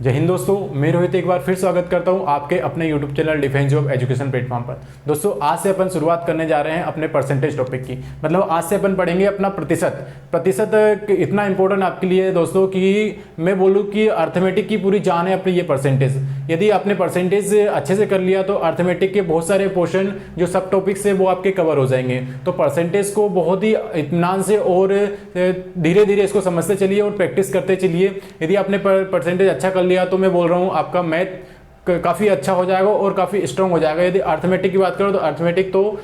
जय हिंद दोस्तों, मैं रोहित एक बार फिर स्वागत करता हूं आपके अपने YouTube channel defence job education platform पर। दोस्तों आज से अपन शुरुआत करने जा रहे हैं अपने परसेंटेज टॉपिक की। मतलब आज से अपन पढ़ेंगे अपना प्रतिशत इतना इंपॉर्टेंट आपके लिए है दोस्तों कि मैं बोलूँ कि अर्थमेटिक की पूरी जान है अपनी ये परसेंटेज। यदि आपने परसेंटेज अच्छे से कर लिया तो अर्थमेटिक के बहुत सारे पोर्शन जो सब टॉपिक्स है वो आपके कवर हो जाएंगे। तो परसेंटेज को बहुत ही इत्मीनान से और धीरे धीरे इसको समझते चलिए और प्रैक्टिस करते चलिए। यदि आपने परसेंटेज अच्छा कर लिया तो मैं बोल रहा हूँ आपका मैथ काफ़ी अच्छा हो जाएगा और काफ़ी स्ट्रांग हो जाएगा। यदि अर्थमेटिक की बात करो तो अर्थमेटिक तो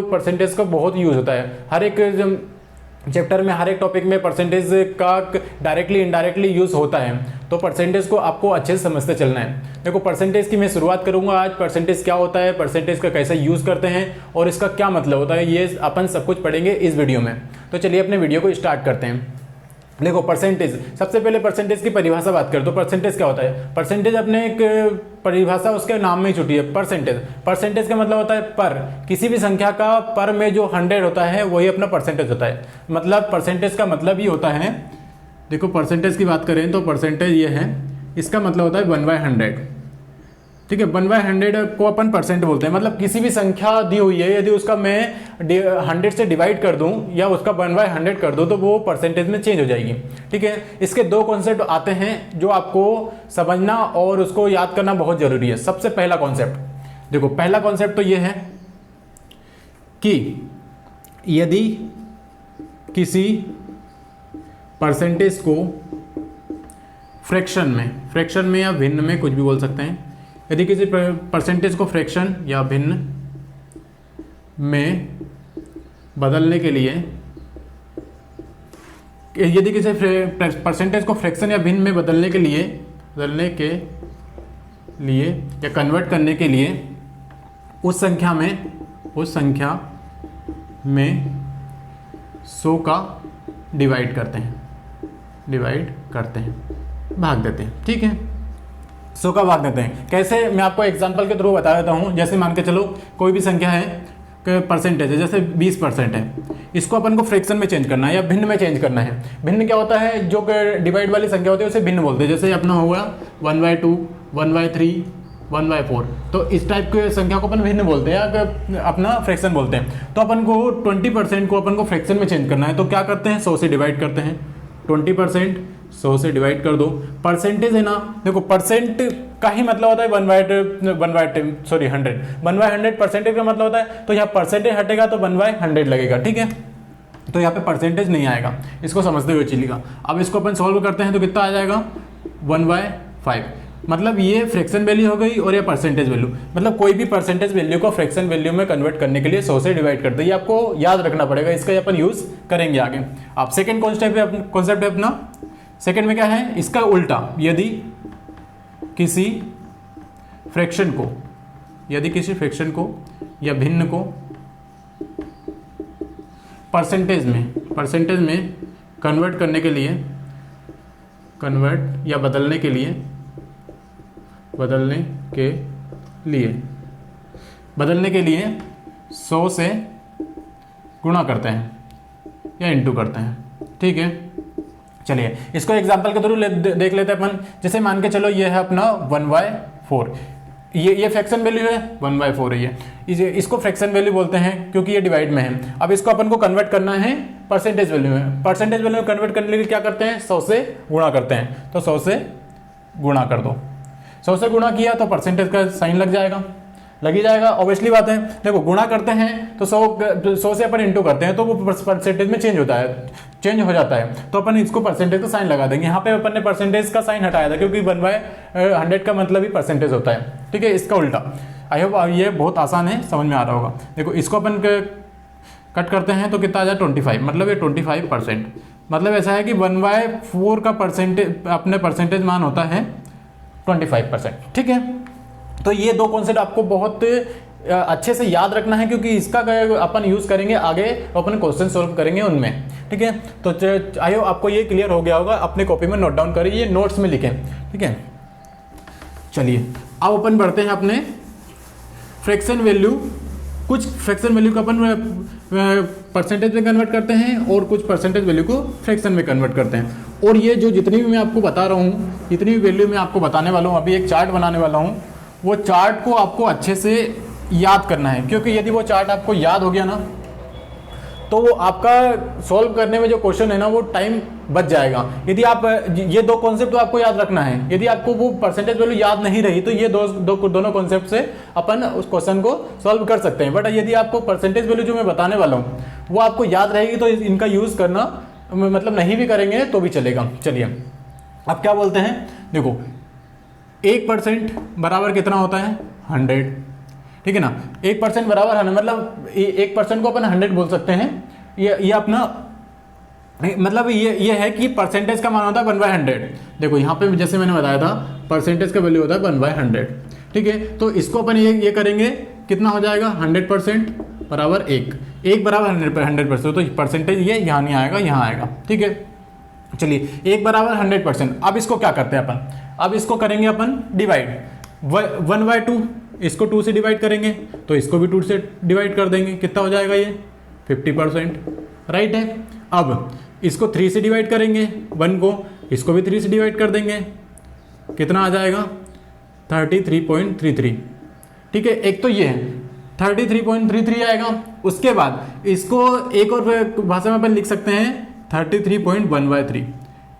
परसेंटेज का बहुत यूज़ होता है। हर एक चैप्टर में हर एक टॉपिक में परसेंटेज का डायरेक्टली इनडायरेक्टली यूज़ होता है। तो परसेंटेज को आपको अच्छे से समझते चलना है। देखो परसेंटेज की मैं शुरुआत करूंगा आज। परसेंटेज क्या होता है, परसेंटेज का कैसे यूज़ करते हैं और इसका क्या मतलब होता है, ये अपन सब कुछ पढ़ेंगे इस वीडियो में। तो चलिए अपने वीडियो को स्टार्ट करते हैं। देखो परसेंटेज, सबसे पहले परसेंटेज की परिभाषा बात करें तो परसेंटेज क्या होता है। परसेंटेज अपने एक परिभाषा उसके नाम में ही छुटी है, परसेंटेज का मतलब होता है पर। किसी भी संख्या का पर में जो 100 होता है वही अपना परसेंटेज होता है। मतलब परसेंटेज का मतलब ही होता है, देखो परसेंटेज की बात करें तो परसेंटेज ये है, इसका मतलब होता है 1/100। ठीक है, 1/100 को अपन परसेंट बोलते हैं। मतलब किसी भी संख्या दी हुई है, यदि उसका मैं 100 से डिवाइड कर दूं या उसका 1/100 कर दूं तो वो परसेंटेज में चेंज हो जाएगी। ठीक है, इसके दो कॉन्सेप्ट आते हैं जो आपको समझना और उसको याद करना बहुत जरूरी है। सबसे पहला कॉन्सेप्ट, देखो पहला कॉन्सेप्ट तो ये है कि यदि किसी परसेंटेज को फ्रैक्शन में या भिन्न में कुछ भी बोल सकते हैं, यदि किसी परसेंटेज को फ्रैक्शन या भिन्न में बदलने के लिए, यदि किसी परसेंटेज को फ्रैक्शन या भिन्न में बदलने के लिए या कन्वर्ट करने के लिए उस संख्या में 100 का डिवाइड करते हैं, भाग देते हैं। ठीक है, 100 का भाग देते हैं। कैसे, मैं आपको एग्जांपल के थ्रू बता देता हूं। जैसे मान के चलो कोई भी संख्या है, परसेंटेज है, जैसे 20% है, इसको अपन को फ्रैक्शन में चेंज करना है या भिन्न में चेंज करना है। भिन्न क्या होता है, जो डिवाइड वाली संख्या होती है उसे भिन्न बोलते हैं। जैसे अपना होगा 1/2, 1/3, 1/4। तो इस टाइप के संख्या को अपन भिन्न बोलते हैं या अपना फ्रैक्शन बोलते हैं। तो अपन को 20% को अपन को फ्रैक्शन में चेंज करना है तो क्या करते हैं, 100 से डिवाइड करते हैं। 20% 100 से डिवाइड कर दो। परसेंटेज है ना, देखो परसेंट का ही मतलब होता है 100 परसेंटेज का मतलब होता है। तो यहाँ परसेंटेज हटेगा तो 1/100 लगेगा। ठीक है, तो यहाँ पे परसेंटेज नहीं आएगा, इसको समझते हुए चलिएगा। अब इसको अपन सॉल्व करते हैं तो कितना आ जाएगा, 1/5। मतलब ये फ्रैक्शन वैल्यू हो गई और ये परसेंटेज वैल्यू। मतलब कोई भी परसेंटेज वैल्यू को फ्रैक्शन वैल्यू में कन्वर्ट करने के लिए 100 से डिवाइड करते हैं। ये आपको याद रखना पड़ेगा, इसका अपन यूज करेंगे आगे। अब सेकेंड कॉन्सेप्ट है अपना, सेकेंड में क्या है, इसका उल्टा। यदि किसी फ्रैक्शन को या भिन्न को परसेंटेज में कन्वर्ट करने के लिए, बदलने के लिए 100 से गुणा करते हैं या इंटू करते हैं। ठीक है, चलिए इसको एग्जांपल के थ्रू देख लेते हैं अपन। जैसे मान के चलो ये है अपना 1/4, ये फ्रैक्शन वैल्यू है, 1/4 है ये। इसको फ्रैक्शन वैल्यू बोलते हैं क्योंकि ये डिवाइड में है। अब इसको अपन को कन्वर्ट करना है परसेंटेज वैल्यू में। परसेंटेज वैल्यू में कन्वर्ट करने के लिए क्या करते हैं, 100 से गुणा करते हैं। तो 100 से गुणा कर दो। 100 से गुणा किया तो परसेंटेज का साइन लग जाएगा, ऑब्वियसली बात है। देखो गुणा करते हैं तो 100 से अपन इंटू करते हैं तो वो परसेंटेज में चेंज हो जाता है। तो अपन इसको परसेंटेज का साइन लगा देंगे। यहाँ पे अपन ने परसेंटेज का साइन हटाया था क्योंकि 1/100 का मतलब ही परसेंटेज होता है। ठीक है, इसका उल्टा। आई होप ये बहुत आसान है, समझ में आ रहा होगा। देखो इसको अपन कट करते हैं तो कितना आ जाए, 25। मतलब ये 25%। मतलब ऐसा है कि 1/4 का अपने परसेंटेज मान होता है 25%। ठीक है, तो ये दो कॉन्सेप्ट आपको बहुत अच्छे से याद रखना है क्योंकि इसका अपन यूज करेंगे आगे, अपन क्वेश्चन सोल्व करेंगे उनमें। ठीक है, तो आयो आपको ये क्लियर हो गया होगा। अपने कॉपी में नोट डाउन करिए, ये नोट्स में लिखें। ठीक है, चलिए अब अपन बढ़ते हैं अपने फ्रैक्शन वैल्यू कुछ फ्रैक्शन वैल्यू को अपन परसेंटेज में कन्वर्ट करते हैं और कुछ परसेंटेज वैल्यू को फ्रैक्शन में कन्वर्ट करते हैं। और ये जो जितनी भी मैं आपको बता रहा हूँ, जितनी भी वैल्यू मैं आपको बताने वाला हूँ, अभी एक चार्ट बनाने वाला हूँ, वो चार्ट को आपको अच्छे से याद करना है, क्योंकि यदि वो चार्ट आपको याद हो गया ना तो वो आपका सॉल्व करने में जो क्वेश्चन है ना वो टाइम बच जाएगा। यदि आप ये दो कॉन्सेप्ट तो आपको याद रखना है, यदि आपको वो परसेंटेज वैल्यू याद नहीं रही तो ये दोनों कॉन्सेप्ट से अपन उस क्वेश्चन को सॉल्व कर सकते हैं। बट यदि आपको परसेंटेज वैल्यू जो मैं बताने वाला हूँ वो आपको याद रहेगी तो इनका यूज़ करना मतलब नहीं भी करेंगे तो भी चलेगा। चलिए अब क्या बोलते हैं, देखो 1% बराबर कितना होता है 100, ठीक है ना। 1% बराबर 100 मतलब 1% को अपन 100 बोल सकते हैं। ये अपना मतलब ये है कि परसेंटेज का मान होता है 1/100। देखो यहाँ पे जैसे मैंने बताया था परसेंटेज का वैल्यू होता है 1/100, ठीक है। तो इसको अपन ये करेंगे, कितना हो जाएगा 100% बराबर 1 बराबर 100%, तो परसेंटेज ये यहाँ नहीं आएगा, यहाँ आएगा, ठीक है। चलिए 1 बराबर 100%। अब इसको क्या करते हैं अपन, अब इसको करेंगे अपन डिवाइड 1/2, इसको 2 से डिवाइड करेंगे तो इसको भी 2 से डिवाइड कर देंगे, कितना हो जाएगा ये 50%, राइट है। अब इसको 3 से डिवाइड करेंगे 1 को, इसको भी 3 से डिवाइड कर देंगे, कितना आ जाएगा 33.33, ठीक है। एक तो ये है 33.33 आएगा। उसके बाद इसको एक और भाषा में अपन लिख सकते हैं 33.1/3,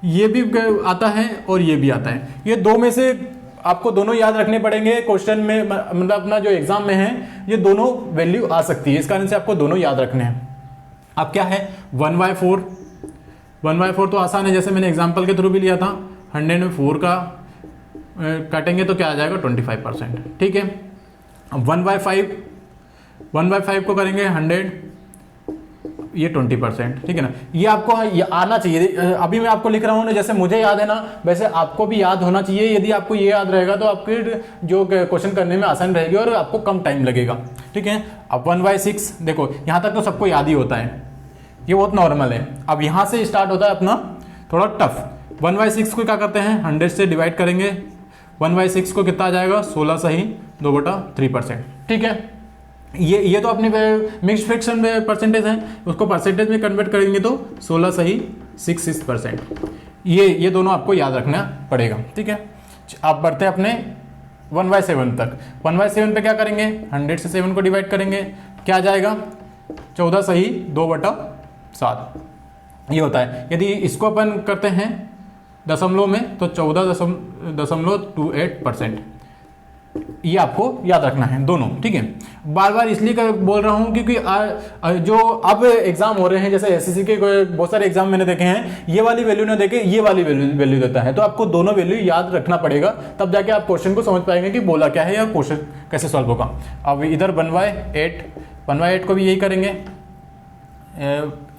ये भी आता है और ये भी आता है। ये दो में से आपको दोनों याद रखने पड़ेंगे क्वेश्चन में, मतलब अपना जो एग्जाम में है ये दोनों वैल्यू आ सकती है, इस कारण से आपको दोनों याद रखने हैं। अब क्या है 1/4, 1/4 तो आसान है, जैसे मैंने एग्जाम्पल के थ्रू भी लिया था। 100 में 4 का काटेंगे तो क्या आ जाएगा 25%, ठीक है। अब 1/5 को करेंगे 100, ये 20%, ठीक है ना। ये आपको ये आना चाहिए। अभी मैं आपको लिख रहा हूँ ना, जैसे मुझे याद है ना वैसे आपको भी याद होना चाहिए। यदि आपको ये याद रहेगा तो आपके जो क्वेश्चन करने में आसान रहेगी और आपको कम टाइम लगेगा, ठीक है। अब 1/6, देखो यहाँ तक तो सबको याद ही होता है, ये बहुत नॉर्मल है। अब यहाँ से स्टार्ट होता है अपना थोड़ा टफ। 1/6 को क्या करते हैं 100 से डिवाइड करेंगे, 1/6 को कितना आ जाएगा 16 सही 2/3%, ठीक है। ये तो अपने मिक्स फ्रैक्शन में परसेंटेज है, उसको परसेंटेज में कन्वर्ट करेंगे तो 16 सही 66%। ये दोनों आपको याद रखना पड़ेगा, ठीक है। आप बढ़ते हैं अपने 1/7 तक। 1/7 पे क्या करेंगे 100 से 7 को डिवाइड करेंगे, क्या आ जाएगा 14 सही 2/7, ये होता है। यदि इसको अपन करते हैं दशमलव में तो 14.28%, ये आपको याद रखना है दोनों, ठीक है। बार बार इसलिए बोल रहा हूं क्योंकि जो अब एग्जाम हो रहे हैं, जैसे एसएससी के बहुत सारे एग्जाम मैंने देखे हैं, ये वाली वैल्यू ना देके ये वाली वैल्यू देता है, तो आपको दोनों वैल्यू याद रखना पड़ेगा, तब जाके आप क्वेश्चन को समझ पाएंगे कि बोला क्या है या क्वेश्चन कैसे सॉल्व होगा। अब इधर 1/8 को भी यही करेंगे,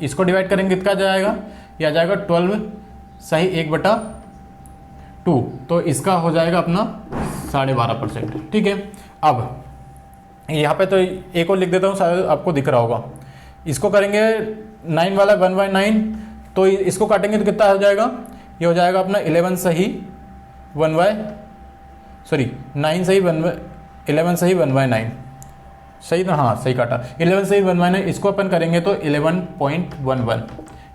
इसको डिवाइड करेंगे कितना जाएगा, यह आ जाएगा 12 सही 1/2, तो इसका हो जाएगा अपना 12.5%, ठीक है। अब यहाँ पे तो एक और लिख देता हूँ, शायद आपको दिख रहा होगा। इसको करेंगे 9 वाला 1/9, तो इसको काटेंगे तो कितना हो जाएगा, ये हो जाएगा अपना 11 सही 9 सही 11 सही 1/9, सही ना, हाँ सही काटा, 11 सही 1/9। इसको अपन करेंगे तो 11.11,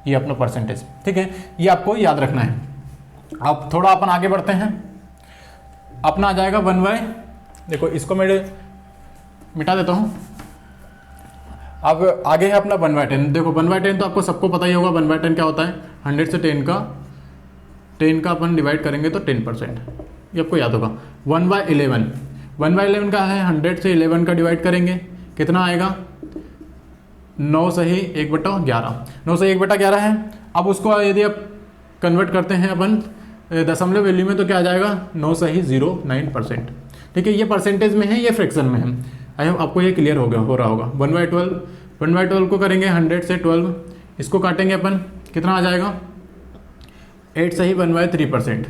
ये अपना परसेंटेज, ठीक है। ये आपको याद रखना है। अब थोड़ा अपन आगे बढ़ते हैं, अपना आ जाएगा देखो इसको मैं मिटा देता हूं। अब आगे है अपना 1/10। देखो 1/10 तो आपको सबको पता ही होगा 1/10 क्या होता है। 100 से 10 का अपन डिवाइड करेंगे तो 10%, ये आपको याद होगा। 1/11 का है, 100 से 11 का डिवाइड करेंगे कितना आएगा 9 सही 1/11, 9 सही 1/11 है। अब उसको यदि आप कन्वर्ट करते हैं अपन दशमलव वैल्यू में तो क्या आ जाएगा 9 सही 0.9%, ठीक है। ये परसेंटेज में है, ये फ्रैक्शन में है। आई होप आपको ये क्लियर हो रहा होगा। 1/12 को करेंगे 100 से 12, इसको काटेंगे अपन कितना आ जाएगा 8 सही 1/3%,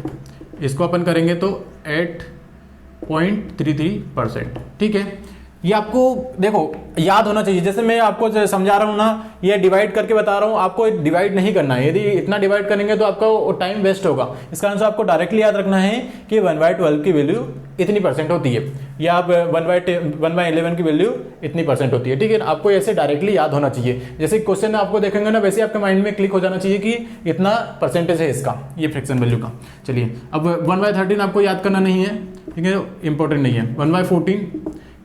इसको अपन करेंगे तो 8.33%, ठीक है। ये आपको देखो याद होना चाहिए। जैसे मैं आपको समझा रहा हूँ ना, ये डिवाइड करके बता रहा हूँ, आपको डिवाइड नहीं करना है। यदि इतना डिवाइड करेंगे तो आपका टाइम वेस्ट होगा। इस कारण से आपको डायरेक्टली याद रखना है कि 1/12 की वैल्यू इतनी % होती है, या आप 1/11 की वैल्यू इतनी % होती है। ठीक है, आपको ऐसे डायरेक्टली याद होना चाहिए। जैसे क्वेश्चन आपको देखेंगे ना, वैसे आपके माइंड में क्लिक हो जाना चाहिए कि इतना % है इसका, ये फ्रैक्शन वैल्यू का। चलिए, अब 1/13 आपको याद करना नहीं है, ठीक है, इंपॉर्टेंट नहीं है। 1/14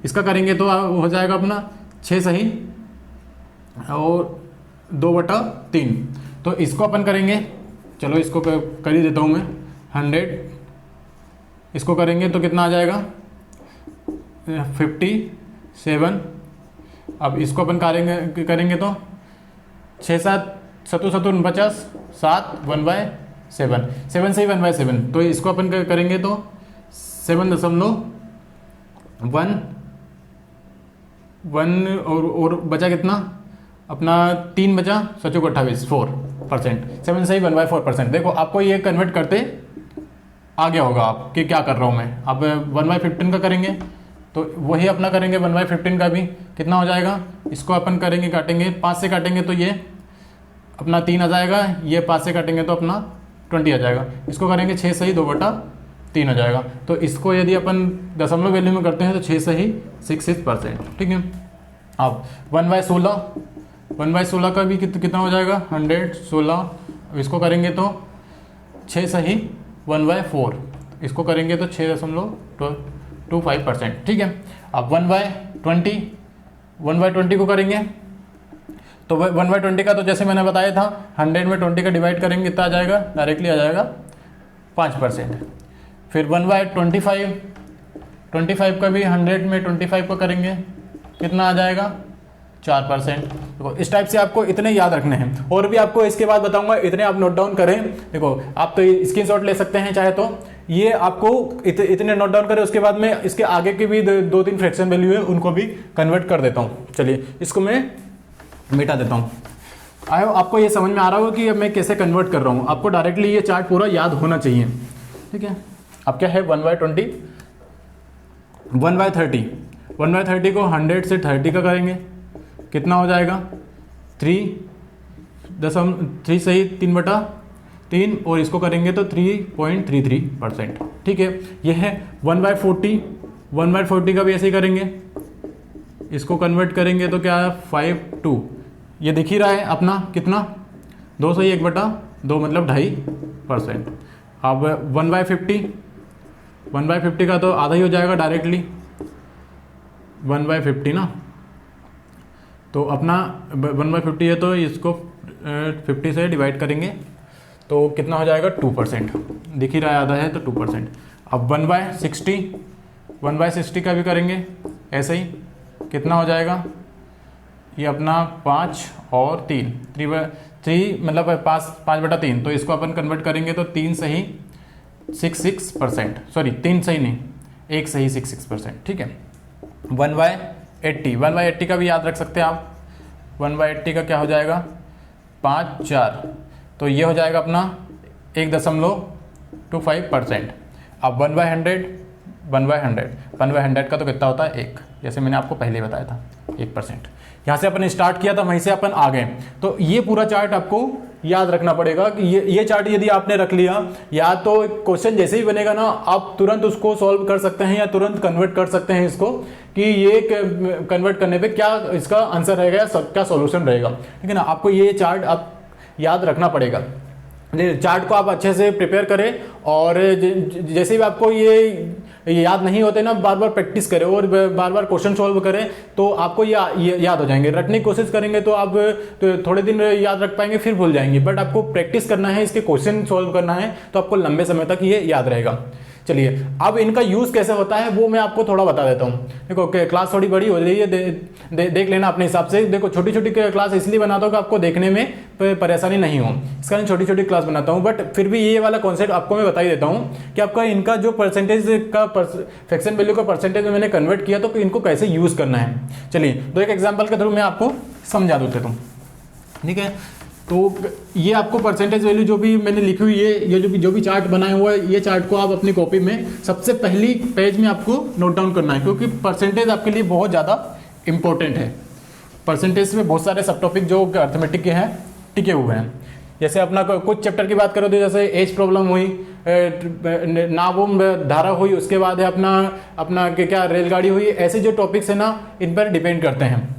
इसका करेंगे तो हो जाएगा अपना 6 सही और 2/3। तो इसको अपन करेंगे, चलो इसको कर ही देता हूँ मैं, 100। इसको करेंगे तो कितना आ जाएगा, 57। अब इसको अपन करेंगे तो 6 7 7 49 7 1/7, 7 से ही 1/7। तो इसको अपन करेंगे तो 7.1 और बचा कितना अपना 3 बचा 7 को 28 4%, 7 से ही 1/4%। देखो आपको ये कन्वर्ट करते आ गया होगा आप कि क्या कर रहा हूँ मैं। अब 1/15 का करेंगे तो वही अपना करेंगे 1/15 का भी कितना हो जाएगा। इसको अपन करेंगे, काटेंगे 5 से काटेंगे तो ये अपना 3 आ जाएगा, ये 5 से काटेंगे तो अपना 20 आ जाएगा। इसको करेंगे 6 सही 2/3 हो जाएगा। तो इसको यदि अपन दशमलव वैल्यू में करते हैं तो 6 सही 66%। ठीक है, अब 1/16 का भी कितना हो जाएगा 116। इसको करेंगे तो 6 सही 1/4, इसको करेंगे तो 6.25%। ठीक है, अब 1/20 को करेंगे तो 1/20 का तो जैसे मैंने बताया था 100 में 20 का डिवाइड करेंगे कितना आ जाएगा, डायरेक्टली आ जाएगा 5%। फिर 1/25 का भी 100 में 25 को करेंगे कितना आ जाएगा 4%। देखो इस टाइप से आपको इतने याद रखने हैं, और भी आपको इसके बाद बताऊंगा, इतने आप नोट डाउन करें। देखो आप तो स्क्रीनशॉट ले सकते हैं चाहे तो, ये आपको इतने नोट डाउन करें। उसके बाद में इसके आगे की भी 2-3 फ्रैक्शन वैल्यू है उनको भी कन्वर्ट कर देता हूँ। चलिए इसको मैं मिटा देता हूँ। आपको ये समझ में आ रहा हो कि मैं कैसे कन्वर्ट कर रहा हूँ। आपको डायरेक्टली ये चार्ट पूरा याद होना चाहिए। ठीक है, अब क्या है 1/20 1/30 को 100 से 30 का करेंगे कितना हो जाएगा 3 सही 3/3, और इसको करेंगे तो 3.33%। ठीक है, ये है 1/40 का भी ऐसे ही करेंगे। इसको कन्वर्ट करेंगे तो क्या है 5/2, ये दिख ही रहा है अपना कितना 2 सही 1/2 मतलब 2.5%। अब 1/50 का तो आधा ही हो जाएगा डायरेक्टली 1/50 ना, तो अपना 1/50 है तो इसको 50 से डिवाइड करेंगे तो कितना हो जाएगा 2%, दिख ही रहा है आधा है तो 2%। अब 1/60 का भी करेंगे ऐसे ही, कितना हो जाएगा ये अपना 5 और 3 मतलब 5/3। तो इसको अपन कन्वर्ट करेंगे तो 3 सही 66%, सॉरी 3 सही नहीं 1 सही 66%। ठीक है, 1/80 का भी याद रख सकते हैं आप। 1/80 का क्या हो जाएगा 5/4, तो ये हो जाएगा अपना 1.25%। अब 1/100 का तो कितना होता है 1, जैसे मैंने आपको पहले बताया था 1%। यहाँ से अपन स्टार्ट किया था, वहीं से अपन आ गए। तो ये पूरा चार्ट आपको याद रखना पड़ेगा कि ये चार्ट यदि आपने रख लिया, या तो क्वेश्चन जैसे ही बनेगा ना आप तुरंत उसको सॉल्व कर सकते हैं या तुरंत कन्वर्ट कर सकते हैं इसको, कि ये कन्वर्ट करने पे क्या इसका आंसर रहेगा या क्या सॉल्यूशन रहेगा। ठीक है ना, आपको ये चार्ट आप याद रखना पड़ेगा। चार्ट को आप अच्छे से प्रिपेयर करें, और जैसे भी आपको ये याद नहीं होते ना, बार बार प्रैक्टिस करें और बार बार क्वेश्चन सॉल्व करें तो आपको ये याद हो जाएंगे। रटने की कोशिश करेंगे तो आप थोड़े दिन याद रख पाएंगे, फिर भूल जाएंगे, बट आपको प्रैक्टिस करना है, इसके क्वेश्चन सॉल्व करना है तो आपको लंबे समय तक ये याद रहेगा। चलिए अब इनका यूज़ कैसे होता है वो मैं आपको थोड़ा बता देता हूँ। देखो क्लास थोड़ी बड़ी हो रही है, देख लेना अपने हिसाब से। देखो छोटी छोटी क्लास इसलिए बनाता हूँ कि आपको देखने में परेशानी नहीं हो, इस कारण छोटी छोटी क्लास बनाता हूँ। बट फिर भी ये वाला कॉन्सेप्ट आपको मैं बता ही देता हूँ कि आपका इनका जो परसेंटेज का फ्रैक्शन वैल्यू का परसेंटेज में मैंने कन्वर्ट किया तो इनको कैसे यूज़ करना है। चलिए तो एक एग्जाम्पल के थ्रू मैं आपको समझा देता हूँ। ठीक है, तो ये आपको परसेंटेज वैल्यू जो भी मैंने लिखी हुई है, ये जो भी चार्ट बनाया हुआ है, ये चार्ट को आप अपनी कॉपी में सबसे पहली पेज में आपको नोट डाउन करना है, क्योंकि परसेंटेज आपके लिए बहुत ज़्यादा इंपॉर्टेंट है। परसेंटेज में बहुत सारे सब टॉपिक जो अर्थमेटिक के हैं टिके हुए हैं। जैसे अपना कुछ चैप्टर की बात करो तो जैसे एज प्रॉब्लम हुई, नावोम धारा हुई, उसके बाद है अपना क्या रेलगाड़ी हुई, ऐसे जो टॉपिक्स है ना इन पर डिपेंड करते हैं।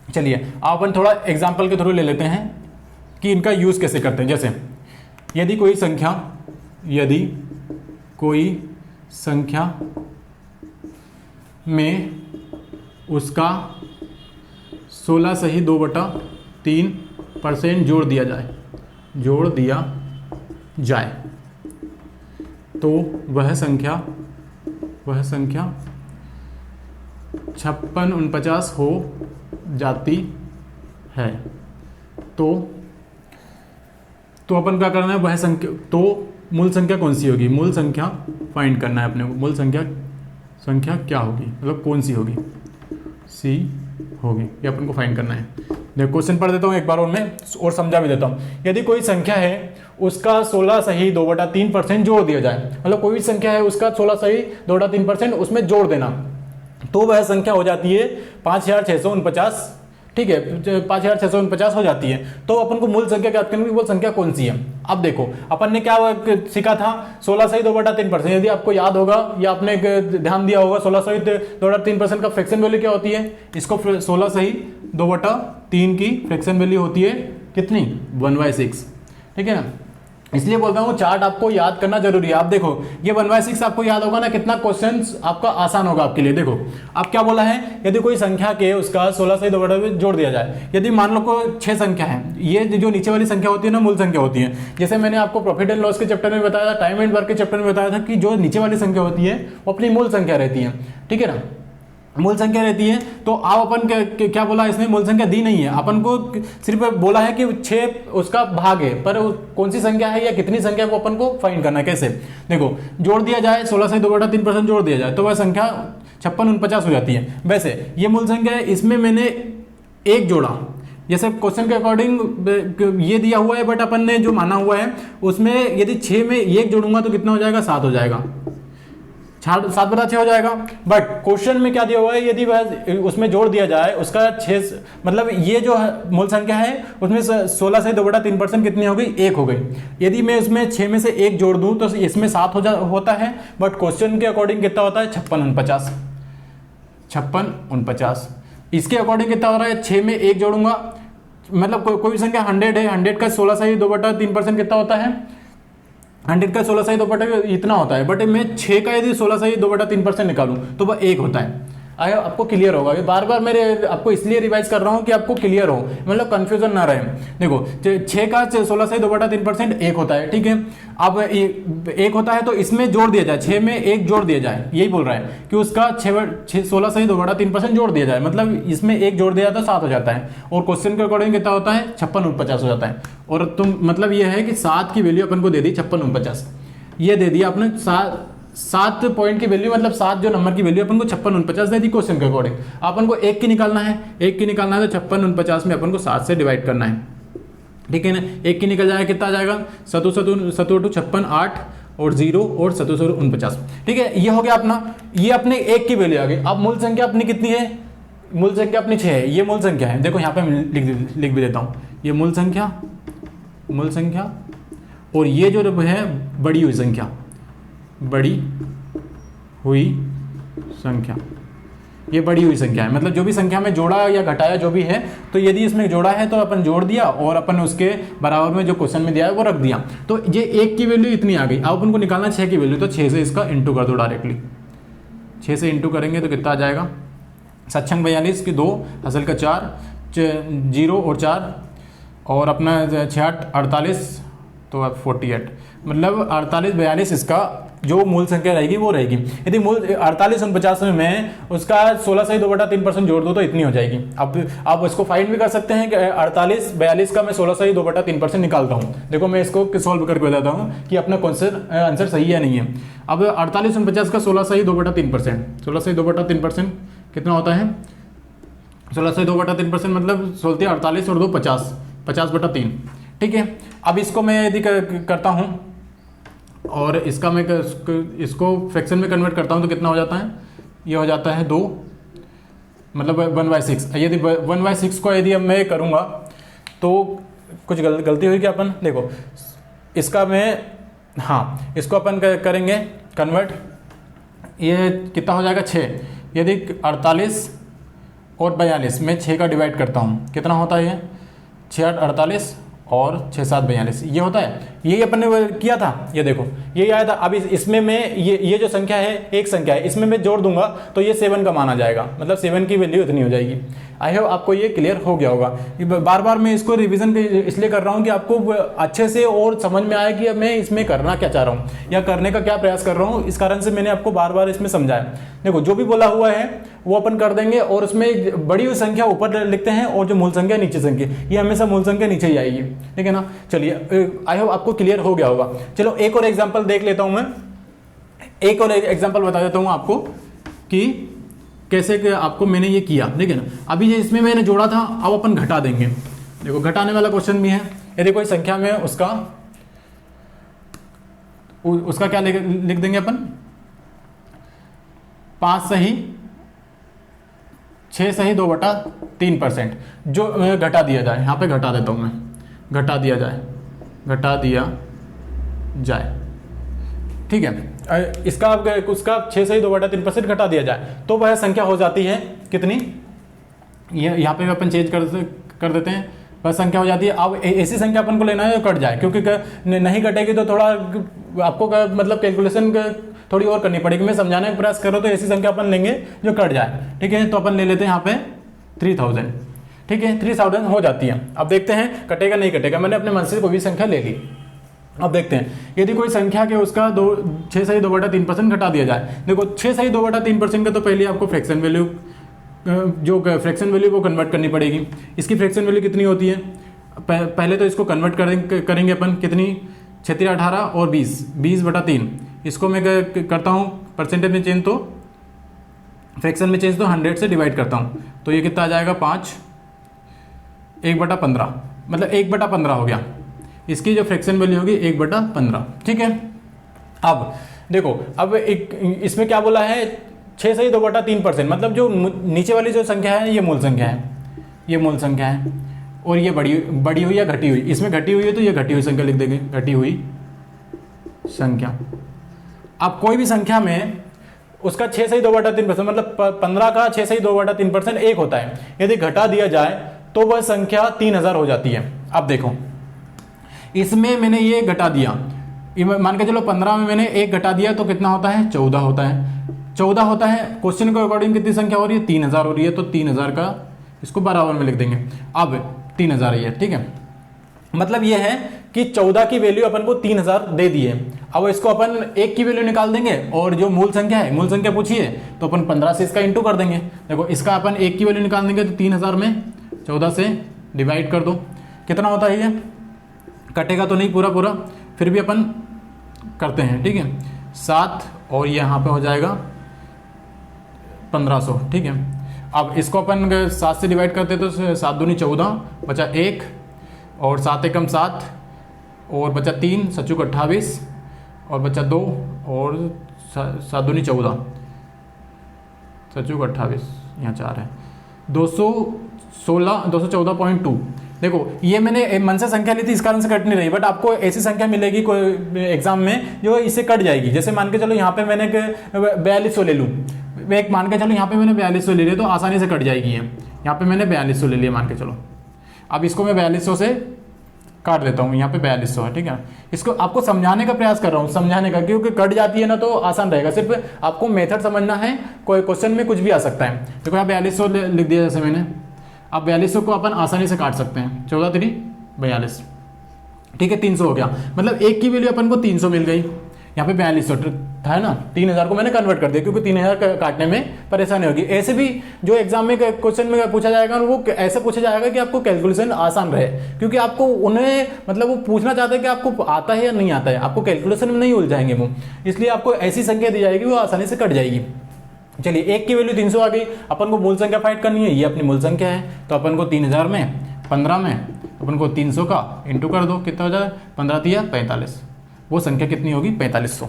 चलिए आप अपन थोड़ा एग्जांपल के थ्रू ले लेते हैं कि इनका यूज़ कैसे करते हैं। जैसे यदि कोई संख्या में उसका 16 सही 2/3% जोड़ दिया जाए तो वह संख्या 5649 हो जाती है। तो अपन क्या करना है, वह संख्या, तो मूल संख्या कौन सी होगी, मूल संख्या फाइंड करना है अपने को। मूल संख्या क्या होगी, मतलब कौन सी होगी, सी होगी, ये अपन को फाइंड करना है। देखो क्वेश्चन पढ़ देता हूँ एक बार और मैं और समझा भी देता हूँ। यदि कोई संख्या है उसका 16 सही 2/3% जोड़ दिया जाए, मतलब कोई भी संख्या है उसका 16 सही 2/3% उसमें जोड़ देना, तो वह संख्या हो जाती है 5649। ठीक है, 5649 हो जाती है। तो अपन को मूल संख्या ज्ञात करनी है, वो संख्या कौन सी है। अब देखो अपन ने क्या सीखा था, 16 सही 2/3%। यदि आपको याद होगा या आपने ध्यान दिया होगा, 16 सही 2/3% का फ्रैक्शन वैल्यू क्या होती है, इसको 16 सही 2/3 की फ्रैक्शन वैल्यू होती है कितनी, 1/6। ठीक है ना, इसलिए बोलता हूँ चार्ट आपको याद करना जरूरी है। आप देखो ये 1/6 आपको याद होगा ना, कितना क्वेश्चंस आपका आसान होगा आपके लिए। देखो अब क्या बोला है, यदि कोई संख्या के उसका 16 से 2/3 जोड़ दिया जाए। यदि मान लो को 6 संख्या है, ये जो नीचे वाली संख्या होती है ना मूल संख्या होती है। जैसे मैंने आपको प्रॉफिट एंड लॉस के चैप्टर में बताया था, टाइम एंड वर्क के चैप्टर में बताया था कि जो नीचे वाली संख्या होती है वो अपनी मूल संख्या रहती है। ठीक है ना, मूल संख्या रहती है। तो आप अपन क्या बोला, इसमें मूल संख्या दी नहीं है, अपन को सिर्फ बोला है कि 6 उसका भाग है, पर कौन सी संख्या है या कितनी संख्या है वो अपन को फाइंड करना है। कैसे, देखो जोड़ दिया जाए, 16 से 2/3% जोड़ दिया जाए तो वह संख्या 5649 हो जाती है। वैसे ये मूल संख्या है, इसमें मैंने एक जोड़ा, जैसे क्वेश्चन के अकॉर्डिंग ये दिया हुआ है, बट अपन ने जो माना हुआ है उसमें यदि 6 में 1 जोड़ूंगा तो कितना हो जाएगा, 7 हो जाएगा, 7/6 हो जाएगा। बट क्वेश्चन में क्या दिया हुआ है, यदि वह उसमें जोड़ दिया जाए उसका 6, मतलब ये जो मूल संख्या है उसमें 16 से 2/3% कितनी हो गई, 1 हो गई। यदि मैं उसमें 6 में से 1 जोड़ दूं तो इसमें 7 होता है, बट क्वेश्चन के अकॉर्डिंग कितना होता है, 5649। इसके अकॉर्डिंग कितना हो रहा है, 6 में 1 जोड़ूंगा, मतलब कोई संख्या 100 है, 100 का 16 से 2/3% कितना होता है, 100 का 16 सही 2/3 इतना होता है। बट मैं 6 का यदि 16 सही 2/3% निकालूं तो वह 1 होता है। आया, आपको क्लियर होगा। ये बार बार मेरे आपको इसलिए रिवाइज कर रहा हूं कि आपको क्लियर हो, मतलब कंफ्यूजन ना रहे। देखो 6 का 16 सही 2/3% 1 होता है। ठीक है, अब 1 होता है तो इसमें जोड़ दिया जाए, 6 में 1 जोड़ दिया जाए, यही बोल रहा है कि उसका 16 सही 2/3% जोड़ दिया जाए, मतलब इसमें 1 जोड़ दिया तो 7 हो जाता है। और क्वेश्चन के अकॉर्डिंग कितना होता है, 5649 हो जाता है। और तुम मतलब ये है कि 7 की वैल्यू अपन को दे दी 5649, ये दे दिया आपने 7 पॉइंट की वैल्यू, मतलब 7 जो नंबर की वैल्यू अपन को 5649 दे दी क्वेश्चन के अकॉर्डिंग। अपन को 1 की निकालना है, 1 की निकालना है तो 5649 में अपन को 7 से डिवाइड करना है। ठीक है ना, 1 की निकल जाएगा, कितना आ जाएगा, 7 56 8 और 0 और 49। ठीक है, ये हो गया अपना, ये अपने 1 की वैल्यू आ गई। अब मूल संख्या अपनी कितनी है, मूल संख्या अपनी 6 है, ये मूल संख्या है। देखो यहाँ पे मैं लिख भी देता हूँ, ये मूल संख्या और ये जो है बड़ी हुई संख्या, ये बड़ी हुई संख्या है। मतलब जो भी संख्या में जोड़ा या घटाया जो भी है, तो यदि इसमें जोड़ा है तो अपन जोड़ दिया और अपन उसके बराबर में जो क्वेश्चन में दिया है वो रख दिया। तो ये 1 की वैल्यू इतनी आ गई। अब अपन को निकालना 6 की वैल्यू, तो 6 से इसका इंटू कर दो डायरेक्टली। 6 से इंटू करेंगे तो कितना आ जाएगा, 7 42 की 2 असल का 4 0 और 4 और अपना 6 48 तो 48, मतलब 48 42 इसका जो मूल संख्या रहेगी वो रहेगी। यदि मूल 48 49 में उसका 16 से 2/3% जोड़ दो तो इतनी हो जाएगी। अब आप इसको फाइंड भी कर सकते हैं कि 48 42 का मैं 16 से 2/3% निकालता हूँ। देखो मैं इसको सॉल्व करके बताता हूँ कि अपना आंसर सही है नहीं है। अब 48 49 का 16 से 2/3%, 16 से 2/3% कितना होता है, 16 से 2/3% मतलब 16 48 और 2 50, 50/3। ठीक है। अब इसको मैं यदि करता हूँ और इसका मैं इसको फ्रैक्शन में कन्वर्ट करता हूँ तो कितना हो जाता है, ये हो जाता है 2, मतलब 1/6। यदि 1/6 को यदि अब मैं करूँगा तो कुछ गलती हुई क्या अपन, देखो इसका मैं, हाँ इसको अपन करेंगे कन्वर्ट, ये कितना हो जाएगा 6। यदि 48 और 42 में 6 का डिवाइड करता हूँ कितना होता है, ये 6 8 48 और 6 7 42 ये होता है। यही अपन ने किया था, ये देखो यही आया था। अब इसमें मैं ये जो संख्या है एक संख्या है, इसमें मैं जोड़ दूंगा तो ये 7 का माना जाएगा, मतलब 7 की वैल्यू इतनी हो जाएगी। आई होप आपको ये क्लियर हो गया होगा। बार बार मैं इसको रिवीजन इसलिए कर रहा हूँ कि आपको अच्छे से और समझ में आए कि अब मैं इसमें करना क्या चाह रहा हूँ या करने का क्या प्रयास कर रहा हूँ। इस कारण से मैंने आपको बार बार इसमें समझाया। देखो जो भी बोला हुआ है वो अपन कर देंगे और उसमें बड़ी हुई संख्या ऊपर लिखते हैं और जो मूल संख्या नीचे संख्या, ये हमेशा मूल संख्या नीचे ही आएगी, ठीक है ना। चलिए आई होप आपको क्लियर हो गया होगा। चलो एक और एग्जांपल देख लेता हूं मैं, एक और एग्जांपल बता देता हूं आपको कि कैसे कि आपको मैंने ये किया, देखिए ना। अभी ये इसमें मैंने जोड़ा था, अब अपन घटा देंगे। देखो घटाने वाला क्वेश्चन भी है। यदि कोई संख्या में उसका क्या लिख देंगे अपन, 5 सही 6 सही 2/3%, जो घटा दिया जाए, यहाँ पे घटा देता हूँ मैं, घटा दिया जाए, ठीक है। इसका उसका 6 सही 2/3% घटा दिया जाए तो वह संख्या हो जाती है कितनी, यहाँ पे अपन चेंज कर देते हैं, वह संख्या हो जाती है। अब ऐसी संख्या अपन को लेना है जो कट जाए, क्योंकि नहीं कटेगी तो थोड़ा आपको मतलब कैलकुलेशन थोड़ी और करनी पड़ेगी। मैं समझाने का प्रयास कर रहा हूँ, तो ऐसी संख्या अपन लेंगे जो कट जाए, ठीक है। तो अपन ले लेते हैं यहाँ पे 3000, ठीक है। 3000 हो जाती है। अब देखते हैं कटेगा नहीं कटेगा। मैंने अपने मन से कोई भी संख्या ले ली। अब देखते हैं यदि कोई संख्या के उसका 6 सही 2/3% घटा दिया जाए। देखो 6 सही 2/3% का तो पहले आपको फ्रैक्शन वैल्यू, जो फ्रैक्शन वैल्यू वो कन्वर्ट करनी पड़ेगी। इसकी फ्रैक्शन वैल्यू कितनी होती है, पहले तो इसको कन्वर्ट करेंगे अपन, कितनी 36 18 और 20/3। इसको मैं करता हूँ परसेंटेज में चेंज, तो फ्रैक्शन में चेंज तो 100 से डिवाइड करता हूँ तो ये कितना आ जाएगा 5 1/15, मतलब 1/15 हो गया। इसकी जो फ्रैक्शन वैल्यू होगी 1/15, ठीक है। अब देखो अब इसमें क्या बोला है, 6 सही 2/3%, मतलब जो नीचे वाली जो संख्या है ये मूल संख्या है, ये मूल संख्या है, और ये बड़ी हुई या घटी हुई। इसमें घटी हुई है तो ये घटी हुई संख्या लिख देंगे, घटी हुई संख्या। अब कोई भी संख्या में उसका 6 सही 2/3%, मतलब 15 का 6 सही 2/3% 1 होता है। यदि घटा दिया जाए तो वह संख्या 3000 हो जाती है। अब देखो इसमें मैंने ये घटा दिया, मान के चलो 15 में मैंने 1 घटा दिया तो कितना होता है, 14 होता है। 14 होता है, क्वेश्चन के अकॉर्डिंग कितनी संख्या हो रही है, 3000 हो रही है, तो 3000 का इसको बराबर में लिख देंगे। अब 3000 ही है, ठीक है। मतलब ये है कि 14 की वैल्यू अपन को 3000 दे दी है। अब इसको अपन 1 की वैल्यू निकाल देंगे और जो मूल संख्या है, मूल संख्या पूछी है तो अपन 15 से इसका इंटू कर देंगे। देखो इसका अपन 1 की वैल्यू निकाल देंगे तो 3000 में 14 से डिवाइड कर दो, कितना होता है, ये कटेगा तो नहीं पूरा, फिर भी अपन करते हैं, ठीक है। 7 और ये यहाँ पे हो जाएगा 1500, ठीक है। अब इसको अपन 7 से डिवाइड करते तो 7 दूनी 14, बचा 1 और 7 एकम 7 और बचा 3, 7 चौक 28 और बचा 2 और 7 दूनी 14, 7 चौक 28, यहाँ 4 है, 214.2। देखो ये मैंने मन से संख्या ली थी, इस कारण से कट नहीं रही, बट आपको ऐसी संख्या मिलेगी कोई एग्जाम में जो इससे कट जाएगी। जैसे मान के चलो यहाँ पे मैंने 4200 ले लूँ, एक मान के चलो यहाँ पे मैंने 4200 ले लिया तो आसानी से कट जाएगी। यहाँ पे मैंने 4200 ले लिया मान के चलो। अब इसको मैं 4200 से काट देता हूँ, यहाँ पे 4200 है, ठीक है। इसको आपको समझाने का प्रयास कर रहा हूँ, समझाने का, क्योंकि कट जाती है ना तो आसान रहेगा। सिर्फ आपको मेथड समझना है, कोई क्वेश्चन में कुछ भी आ सकता है। देखो यहाँ 4200 लिख दिया जैसे मैंने। अब 4200 को अपन आसानी से काट सकते हैं, 14 3 42, ठीक है, 300 हो गया। मतलब 1 की वैल्यू अपन को 300 मिल गई। यहाँ पे 4200 था ना, 3000 को मैंने कन्वर्ट कर दिया, क्योंकि 3000 काटने में परेशानी होगी। ऐसे भी जो एग्जाम में क्वेश्चन में पूछा जाएगा वो ऐसे पूछा जाएगा कि आपको कैलकुलेशन आसान रहे, क्योंकि आपको उन्हें मतलब वो पूछना चाहते हैं कि आपको आता है या नहीं आता है, आपको कैलकुलेशन में नहीं उलझाएंगे वो, इसलिए आपको ऐसी संख्या दी जाएगी वो आसानी से कट जाएगी। चलिए 1 की वैल्यू 300 आ गई, अपन को मूल संख्या फाइंड करनी है, ये अपनी मूल संख्या है, तो अपन को 3000 में 15 में अपन को 300 का इंटू कर दो, कितना हो जाए 15 तिया 45, वो संख्या कितनी होगी 4500।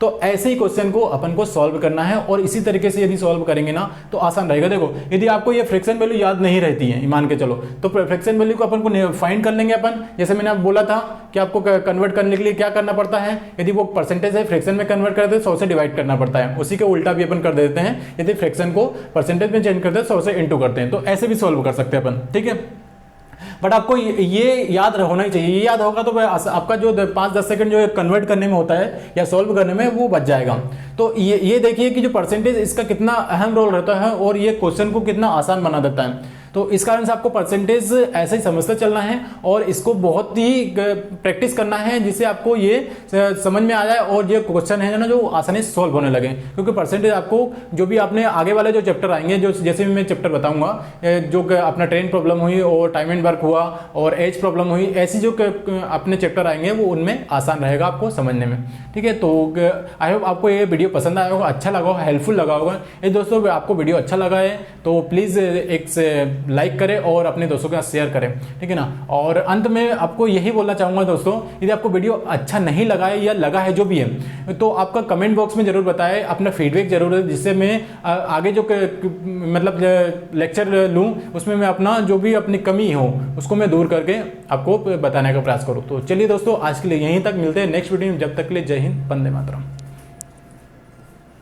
तो ऐसे ही क्वेश्चन को अपन को सॉल्व करना है और इसी तरीके से यदि सॉल्व करेंगे ना तो आसान रहेगा। देखो यदि आपको ये फ्रैक्शन वैल्यू याद नहीं रहती है, मान के चलो, तो फ्रैक्शन वैल्यू को अपन को फाइंड कर लेंगे अपन। जैसे मैंने बोला था कि आपको कन्वर्ट करने के लिए क्या करना पड़ता है, यदि वो परसेंटेज है फ्रैक्शन में कन्वर्ट करते हैं 100 से डिवाइड करना पड़ता है। उसी के उल्टा भी अपन कर देते हैं, यदि फ्रैक्शन को परसेंटेज में चेंज करते हैं 100 से इंटू करते हैं, तो ऐसे भी सॉल्व कर सकते हैं अपन, ठीक है। बट आपको ये याद होना ही चाहिए, ये याद होगा तो आपका जो 5-10 सेकंड जो कन्वर्ट करने में होता है या सॉल्व करने में वो बच जाएगा। तो ये देखिए कि जो परसेंटेज इसका कितना अहम रोल रहता है और ये क्वेश्चन को कितना आसान बना देता है। तो इस कारण से आपको परसेंटेज ऐसे ही समझते चलना है और इसको बहुत ही प्रैक्टिस करना है जिससे आपको ये समझ में आ जाए और ये क्वेश्चन है ना जो आसानी से सॉल्व होने लगे। क्योंकि परसेंटेज आपको जो भी आपने आगे वाले जो चैप्टर आएंगे, जो जैसे भी मैं चैप्टर बताऊंगा, जो अपना ट्रेन प्रॉब्लम हुई और टाइम एंड वर्क हुआ और एज प्रॉब्लम हुई, ऐसी जो अपने चैप्टर आएंगे वो उनमें आसान रहेगा आपको समझने में, ठीक है। तो आई होप आपको ये वीडियो पसंद आया होगा, अच्छा लगा होगा, हेल्पफुल लगा होगा। ये दोस्तों आपको वीडियो अच्छा लगा है तो प्लीज़ एक लाइक करें और अपने दोस्तों के साथ शेयर करें, ठीक है ना। और अंत में आपको यही बोलना चाहूंगा दोस्तों, यदि आपको वीडियो अच्छा नहीं लगा है या लगा है जो भी है, तो आपका कमेंट बॉक्स में जरूर बताएं, अपना फीडबैक जरूर है, जिससे मैं आगे जो मतलब लेक्चर लूँ उसमें मैं अपना जो भी अपनी कमी हो उसको मैं दूर करके आपको बताने का प्रयास करूँ। तो चलिए दोस्तों आज के लिए यहीं तक, मिलते हैं नेक्स्ट वीडियो में, जब तक के लिए जय हिंद, वंदे मातरम।